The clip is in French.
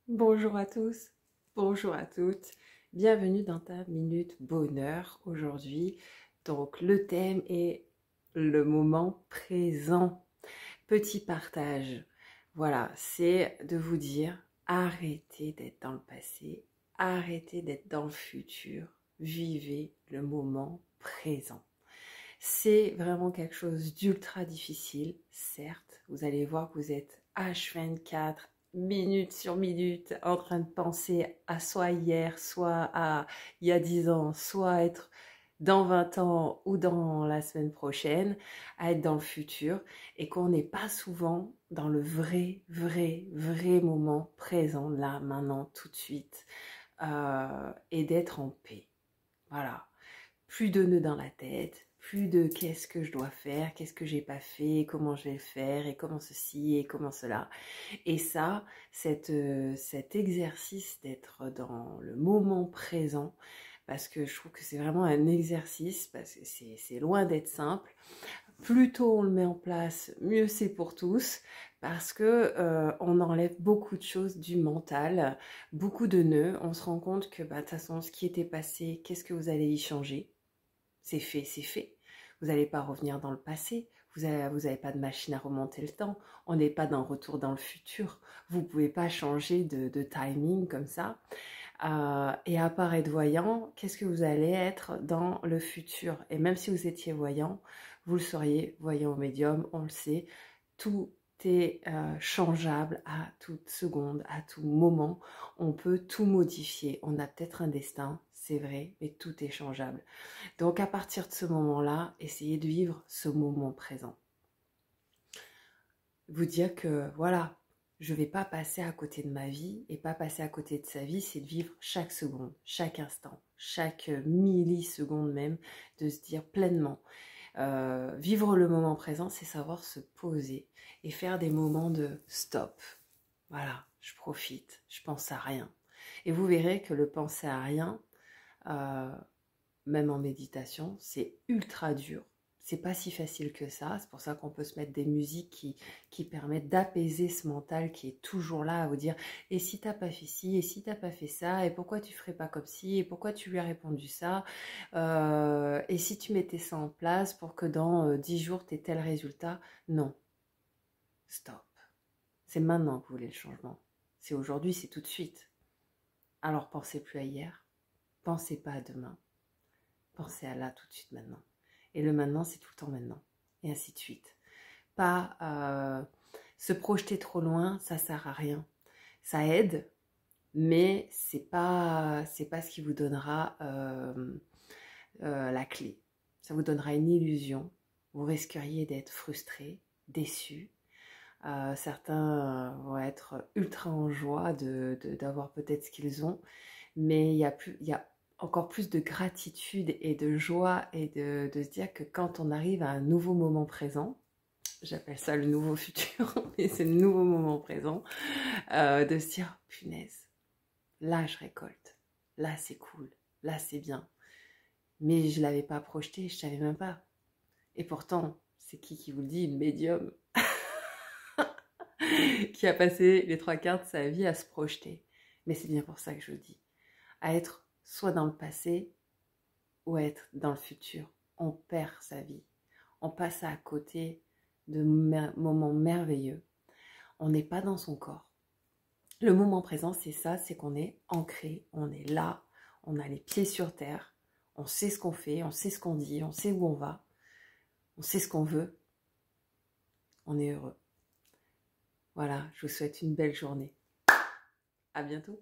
Bonjour à tous, bonjour à toutes, bienvenue dans ta Minute Bonheur aujourd'hui. Donc le thème est le moment présent. Petit partage, voilà, c'est de vous dire arrêtez d'être dans le passé, arrêtez d'être dans le futur, vivez le moment présent. C'est vraiment quelque chose d'ultra difficile, certes. Vous allez voir que vous êtes H24, minute sur minute, en train de penser à soit hier, soit à il y a 10 ans, soit être dans 20 ans ou dans la semaine prochaine, à être dans le futur, et qu'on n'est pas souvent dans le vrai moment présent, là, maintenant, tout de suite, et d'être en paix. Voilà. Plus de nœuds dans la tête, plus de qu'est-ce que je dois faire, qu'est-ce que j'ai pas fait, comment je vais le faire, et comment ceci, et comment cela. Et ça, cet exercice d'être dans le moment présent, parce que je trouve que c'est vraiment un exercice, parce que c'est loin d'être simple. Plus tôt on le met en place, mieux c'est pour tous, parce que on enlève beaucoup de choses du mental, beaucoup de nœuds. On se rend compte que, de toute façon, ce qui était passé, qu'est-ce que vous allez y changer? C'est fait, c'est fait. Vous n'allez pas revenir dans le passé. Vous avez pas de machine à remonter le temps. On n'est pas dans retour dans le futur. Vous ne pouvez pas changer de timing comme ça. Et à part être voyant, qu'est-ce que vous allez être dans le futur? Et même si vous étiez voyant, vous le seriez, voyant au médium, on le sait. Tout est changeable à toute seconde, à tout moment. On peut tout modifier. On a peut-être un destin, c'est vrai, mais tout est changeable. Donc à partir de ce moment-là, essayez de vivre ce moment présent. Vous dire que voilà, je ne vais pas passer à côté de ma vie, et pas passer à côté de sa vie, c'est de vivre chaque seconde, chaque instant, chaque milliseconde même, de se dire pleinement. Vivre le moment présent, c'est savoir se poser et faire des moments de stop. Voilà, je profite, je pense à rien. Et vous verrez que le penser à rien, euh, même en méditation, c'est ultra dur. C'est pas si facile que ça. C'est pour ça qu'on peut se mettre des musiques qui permettent d'apaiser ce mental qui est toujours là à vous dire et si t'as pas fait ci, et si t'as pas fait ça, et pourquoi tu ferais pas comme ci, et pourquoi tu lui as répondu ça, et si tu mettais ça en place pour que dans 10 jours t'aies tel résultat. Non, stop. C'est maintenant que vous voulez le changement. C'est aujourd'hui, c'est tout de suite. Alors pensez plus à hier, pensez pas à demain. Pensez à là tout de suite maintenant. Et le maintenant, c'est tout le temps maintenant. Et ainsi de suite. Pas se projeter trop loin, ça sert à rien. Ça aide, mais c'est pas ce qui vous donnera la clé. Ça vous donnera une illusion. Vous risqueriez d'être frustré, déçu. Certains vont être ultra en joie d'avoir peut-être ce qu'ils ont, mais il y a encore plus de gratitude et de joie et de se dire que quand on arrive à un nouveau moment présent, j'appelle ça le nouveau futur, mais c'est le nouveau moment présent, de se dire punaise, là je récolte, là c'est cool, là c'est bien, mais je l'avais pas projeté, je savais même pas. Et pourtant, c'est qui vous le dit? Une médium qui a passé les 3 quarts de sa vie à se projeter. Mais c'est bien pour ça que je le dis. À être soit dans le passé ou à être dans le futur. On perd sa vie. On passe à côté de moments merveilleux. On n'est pas dans son corps. Le moment présent, c'est ça, c'est qu'on est ancré, on est là, on a les pieds sur terre, on sait ce qu'on fait, on sait ce qu'on dit, on sait où on va, on sait ce qu'on veut, on est heureux. Voilà, je vous souhaite une belle journée. À bientôt.